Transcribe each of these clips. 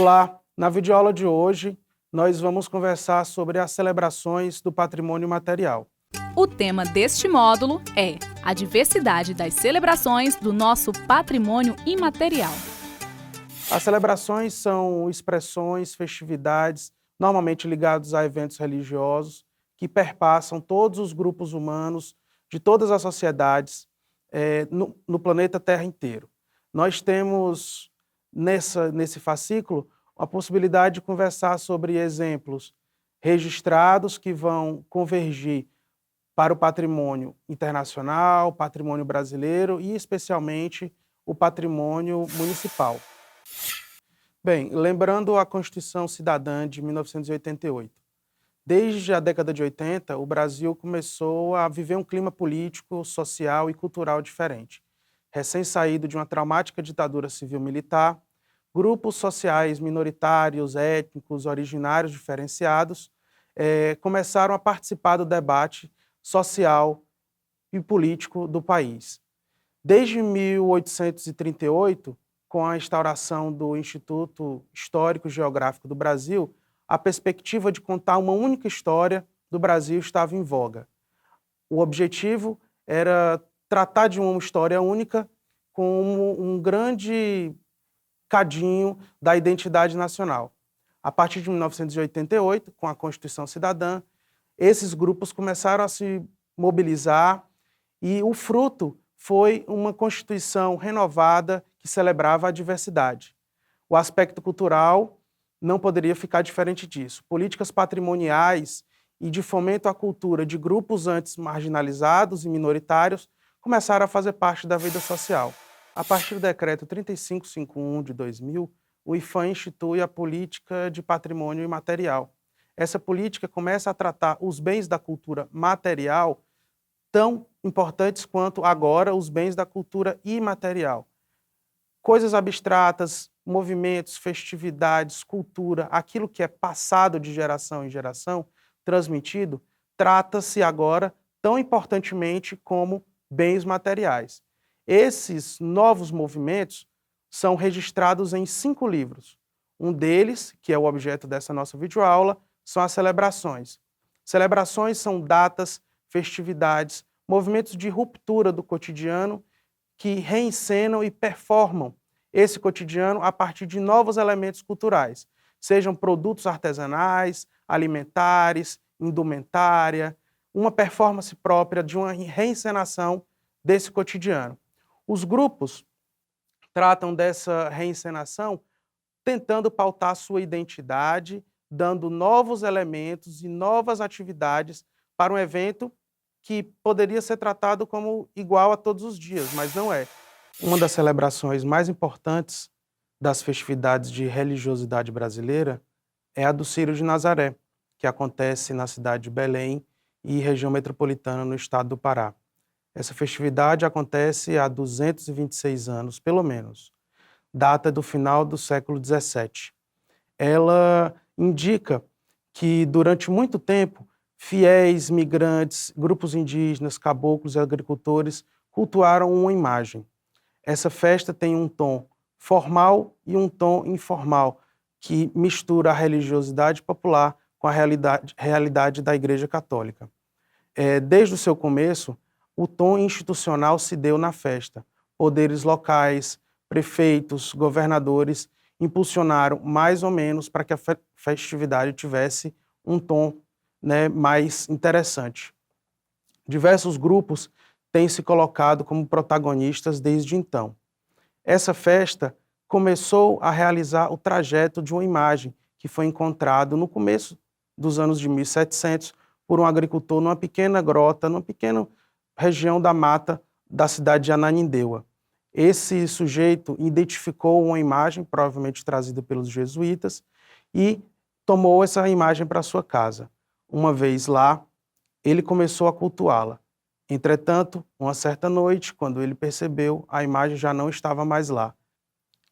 Olá, na videoaula de hoje nós vamos conversar sobre as celebrações do patrimônio material. O tema deste módulo é a diversidade das celebrações do nosso patrimônio imaterial. As celebrações são expressões, festividades, normalmente ligadas a eventos religiosos, que perpassam todos os grupos humanos de todas as sociedades no planeta Terra inteiro. Nós temos nesse fascículo a possibilidade de conversar sobre exemplos registrados que vão convergir para o patrimônio internacional, patrimônio brasileiro e, especialmente, o patrimônio municipal. Bem, lembrando a Constituição Cidadã de 1988. Desde a década de 80, o Brasil começou a viver um clima político, social e cultural diferente. Recém-saído de uma traumática ditadura civil-militar, grupos sociais minoritários, étnicos, originários diferenciados começaram a participar do debate social e político do país. Desde 1838, com a instauração do Instituto Histórico e Geográfico do Brasil, a perspectiva de contar uma única história do Brasil estava em voga. O objetivo era tratar de uma história única como um grande cadinho da identidade nacional. A partir de 1988, com a Constituição Cidadã, esses grupos começaram a se mobilizar e o fruto foi uma Constituição renovada que celebrava a diversidade. O aspecto cultural não poderia ficar diferente disso. Políticas patrimoniais e de fomento à cultura de grupos antes marginalizados e minoritários começaram a fazer parte da vida social. A partir do decreto 3551 de 2000, o IPHAN institui a política de patrimônio imaterial. Essa política começa a tratar os bens da cultura material tão importantes quanto agora os bens da cultura imaterial. Coisas abstratas, movimentos, festividades, cultura, aquilo que é passado de geração em geração, transmitido, trata-se agora tão importantemente como bens materiais. Esses novos movimentos são registrados em 5 livros. Um deles, que é o objeto dessa nossa videoaula, são as celebrações. Celebrações são datas, festividades, movimentos de ruptura do cotidiano que reencenam e performam esse cotidiano a partir de novos elementos culturais, sejam produtos artesanais, alimentares, indumentária, uma performance própria de uma reencenação desse cotidiano. Os grupos tratam dessa reencenação tentando pautar sua identidade, dando novos elementos e novas atividades para um evento que poderia ser tratado como igual a todos os dias, mas não é. Uma das celebrações mais importantes das festividades de religiosidade brasileira é a do Círio de Nazaré, que acontece na cidade de Belém e região metropolitana no estado do Pará. Essa festividade acontece há 226 anos, pelo menos. Data do final do século XVII. Ela indica que, durante muito tempo, fiéis, migrantes, grupos indígenas, caboclos e agricultores cultuaram uma imagem. Essa festa tem um tom formal e um tom informal, que mistura a religiosidade popular com a realidade da Igreja Católica. Desde o seu começo, o tom institucional se deu na festa. Poderes locais, prefeitos, governadores impulsionaram mais ou menos para que a festividade tivesse um tom mais interessante. Diversos grupos têm se colocado como protagonistas desde então. Essa festa começou a realizar o trajeto de uma imagem que foi encontrado no começo dos anos de 1700 por um agricultor numa pequena grota, numa pequena região da mata da cidade de Ananindeua. Esse sujeito identificou uma imagem, provavelmente trazida pelos jesuítas, e tomou essa imagem para sua casa. Uma vez lá, ele começou a cultuá-la. Entretanto, uma certa noite, quando ele percebeu, a imagem já não estava mais lá.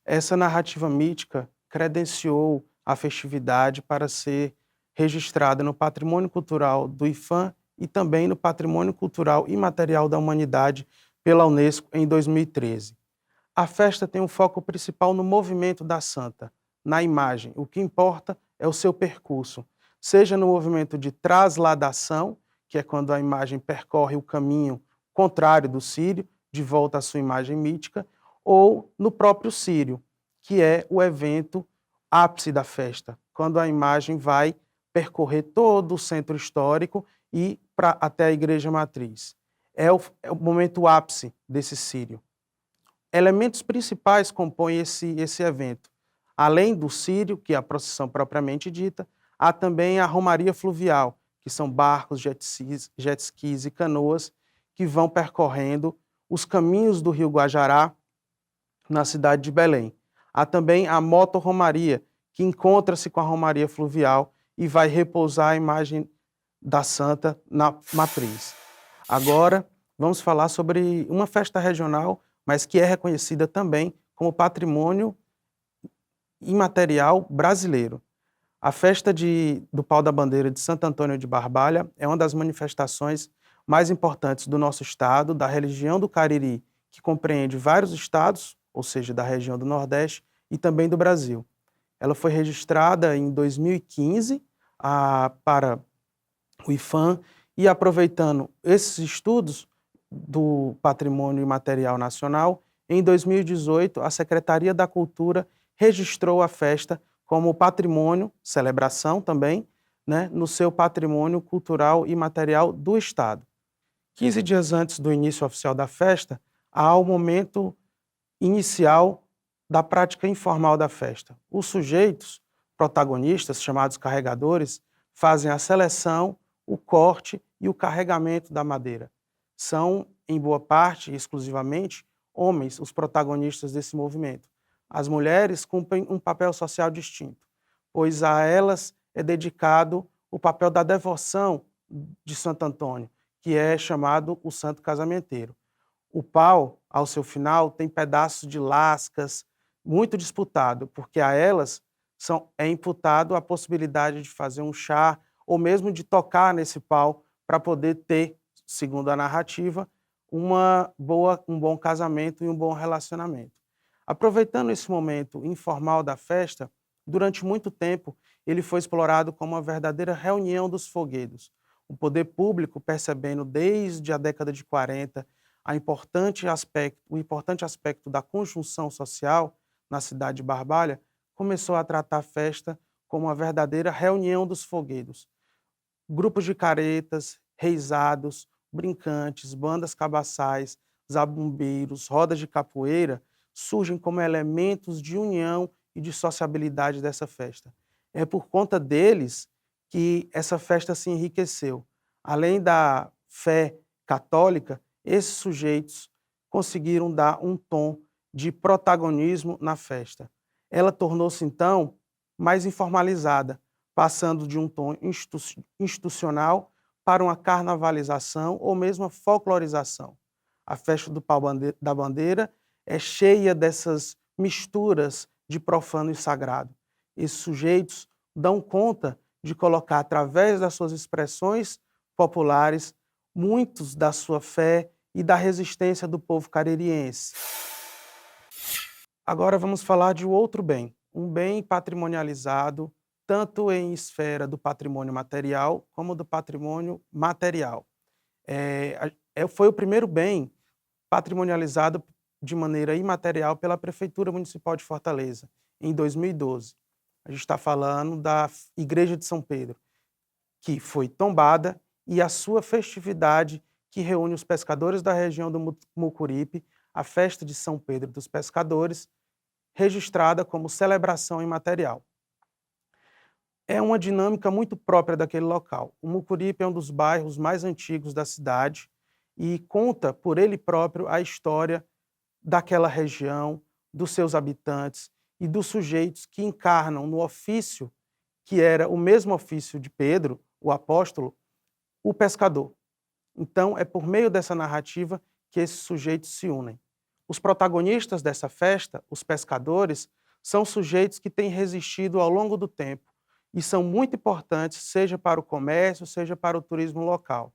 Essa narrativa mítica credenciou a festividade para ser registrada no patrimônio cultural do IPHAN e também no patrimônio cultural imaterial da humanidade pela Unesco em 2013. A festa tem um foco principal no movimento da santa, na imagem. O que importa é o seu percurso, seja no movimento de trasladação, que é quando a imagem percorre o caminho contrário do círio, de volta à sua imagem mítica, ou no próprio círio, que é o evento ápice da festa, quando a imagem vai percorrer todo o centro histórico e até a igreja matriz. É o momento ápice desse círio. Elementos principais compõem esse evento. Além do círio, que é a procissão propriamente dita, há também a romaria fluvial, que são barcos, jet skis e canoas que vão percorrendo os caminhos do rio Guajará na cidade de Belém. Há também a motorromaria, que encontra-se com a romaria fluvial e vai repousar a imagem da santa na matriz. Agora, vamos falar sobre uma festa regional, mas que é reconhecida também como patrimônio imaterial brasileiro. A festa do Pau da Bandeira de Santo Antônio de Barbalha é uma das manifestações mais importantes do nosso estado, da região do Cariri, que compreende vários estados, ou seja, da região do Nordeste e também do Brasil. Ela foi registrada em 2015 para o IPHAN e, aproveitando esses estudos do Patrimônio Imaterial Nacional, em 2018 a Secretaria da Cultura registrou a festa como patrimônio, celebração também, né, no seu patrimônio cultural e material do Estado. 15 dias antes do início oficial da festa, há o momento inicial da prática informal da festa. Os sujeitos, protagonistas, chamados carregadores, fazem a seleção, o corte e o carregamento da madeira. São, em boa parte, exclusivamente, homens os protagonistas desse movimento. As mulheres cumprem um papel social distinto, pois a elas é dedicado o papel da devoção de Santo Antônio, que é chamado o Santo Casamenteiro. O pau, ao seu final, tem pedaços de lascas, muito disputado, porque a elas é imputado a possibilidade de fazer um chá ou mesmo de tocar nesse pau para poder ter, segundo a narrativa, um bom casamento e um bom relacionamento. Aproveitando esse momento informal da festa, durante muito tempo ele foi explorado como uma verdadeira reunião dos fogueiros. O poder público, percebendo desde a década de 40 o importante aspecto da conjunção social na cidade de Barbalha, começou a tratar a festa como uma verdadeira reunião dos fogueiros. Grupos de caretas, reisados, brincantes, bandas cabaçais, zabumbeiros, rodas de capoeira surgem como elementos de união e de sociabilidade dessa festa. É por conta deles que essa festa se enriqueceu. Além da fé católica, esses sujeitos conseguiram dar um tom de protagonismo na festa. Ela tornou-se, então, mais informalizada, passando de um tom institucional para uma carnavalização ou mesmo uma folclorização. A festa do Pau da Bandeira é cheia dessas misturas de profano e sagrado. Esses sujeitos dão conta de colocar, através das suas expressões populares, muitos da sua fé e da resistência do povo caririense. Agora vamos falar de outro bem, um bem patrimonializado, tanto em esfera do patrimônio material como do patrimônio material. Foi o primeiro bem patrimonializado de maneira imaterial pela Prefeitura Municipal de Fortaleza, em 2012. A gente está falando da Igreja de São Pedro, que foi tombada, e a sua festividade, que reúne os pescadores da região do Mucuripe, a festa de São Pedro dos Pescadores, registrada como celebração imaterial. É uma dinâmica muito própria daquele local. O Mucuripe é um dos bairros mais antigos da cidade e conta por ele próprio a história daquela região, dos seus habitantes e dos sujeitos que encarnam no ofício, que era o mesmo ofício de Pedro, o apóstolo, o pescador. Então, é por meio dessa narrativa que esses sujeitos se unem. Os protagonistas dessa festa, os pescadores, são sujeitos que têm resistido ao longo do tempo e são muito importantes, seja para o comércio, seja para o turismo local.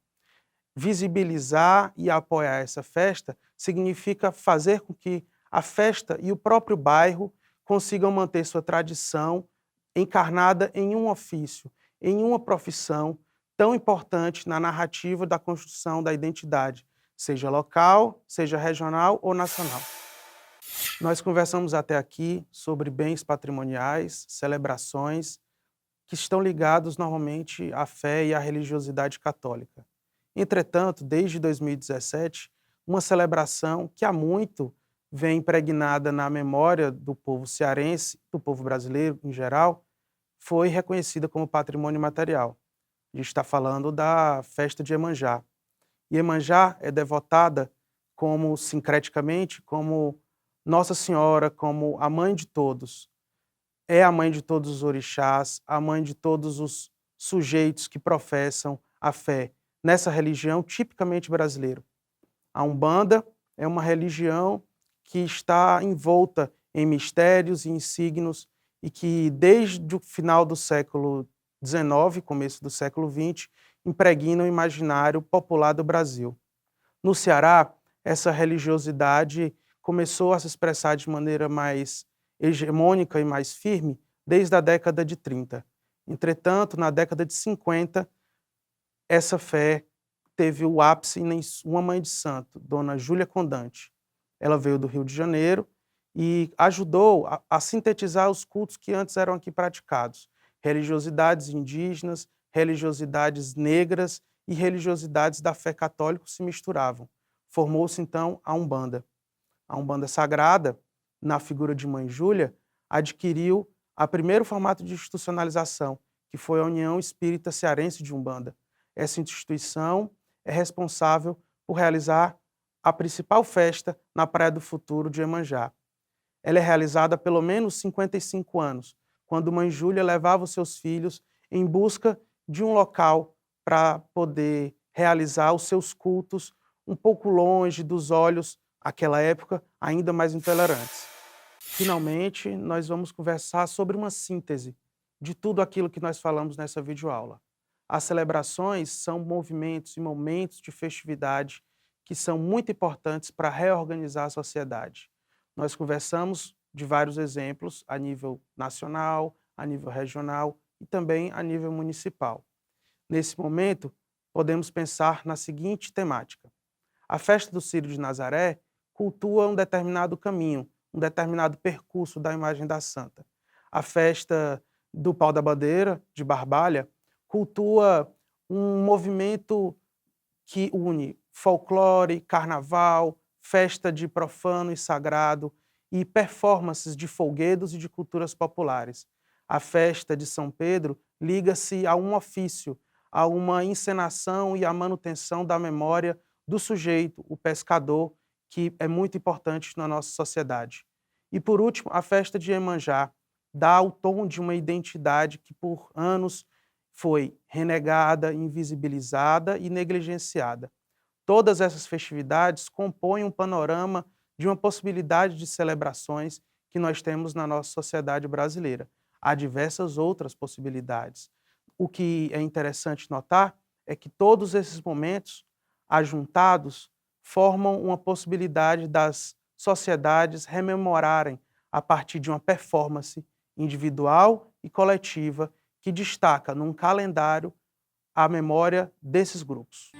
Visibilizar e apoiar essa festa significa fazer com que a festa e o próprio bairro consigam manter sua tradição encarnada em um ofício, em uma profissão tão importante na narrativa da construção da identidade, seja local, seja regional ou nacional. Nós conversamos até aqui sobre bens patrimoniais, celebrações, que estão ligados normalmente à fé e à religiosidade católica. Entretanto, desde 2017, uma celebração que há muito vem impregnada na memória do povo cearense, do povo brasileiro em geral, foi reconhecida como patrimônio material. A gente está falando da festa de Iemanjá. Iemanjá é devotada como, sincreticamente, como Nossa Senhora, como a mãe de todos. É a mãe de todos os orixás, a mãe de todos os sujeitos que professam a fé nessa religião tipicamente brasileira. A Umbanda é uma religião que está envolta em mistérios e em signos e que, desde o final do século XIX, começo do século XX, impregna o imaginário popular do Brasil. No Ceará, essa religiosidade começou a se expressar de maneira mais hegemônica e mais firme desde a década de 30. Entretanto, na década de 50, essa fé teve o ápice em uma mãe de santo, Dona Júlia Condante. Ela veio do Rio de Janeiro e ajudou a sintetizar os cultos que antes eram aqui praticados. Religiosidades indígenas, religiosidades negras e religiosidades da fé católica se misturavam. Formou-se, então, a Umbanda. A Umbanda Sagrada, na figura de Mãe Júlia, adquiriu o primeiro formato de institucionalização, que foi a União Espírita Cearense de Umbanda. Essa instituição é responsável por realizar a principal festa na Praia do Futuro de Iemanjá. Ela é realizada há pelo menos 55 anos, quando Mãe Júlia levava os seus filhos em busca de um local para poder realizar os seus cultos um pouco longe dos olhos, naquela época, ainda mais intolerantes. Finalmente, nós vamos conversar sobre uma síntese de tudo aquilo que nós falamos nessa videoaula. As celebrações são movimentos e momentos de festividade que são muito importantes para reorganizar a sociedade. Nós conversamos de vários exemplos a nível nacional, a nível regional e também a nível municipal. Nesse momento, podemos pensar na seguinte temática. A festa do Círio de Nazaré cultua um determinado caminho, um determinado percurso da imagem da santa. A festa do Pau da Bandeira, de Barbalha, cultua um movimento que une folclore, carnaval, festa de profano e sagrado e performances de folguedos e de culturas populares. A festa de São Pedro liga-se a um ofício, a uma encenação e a manutenção da memória do sujeito, o pescador, que é muito importante na nossa sociedade. E, por último, a festa de Iemanjá dá o tom de uma identidade que, por anos, foi renegada, invisibilizada e negligenciada. Todas essas festividades compõem um panorama de uma possibilidade de celebrações que nós temos na nossa sociedade brasileira. Há diversas outras possibilidades. O que é interessante notar é que todos esses momentos, ajuntados, formam uma possibilidade das sociedades rememorarem a partir de uma performance individual e coletiva que destaca num calendário a memória desses grupos.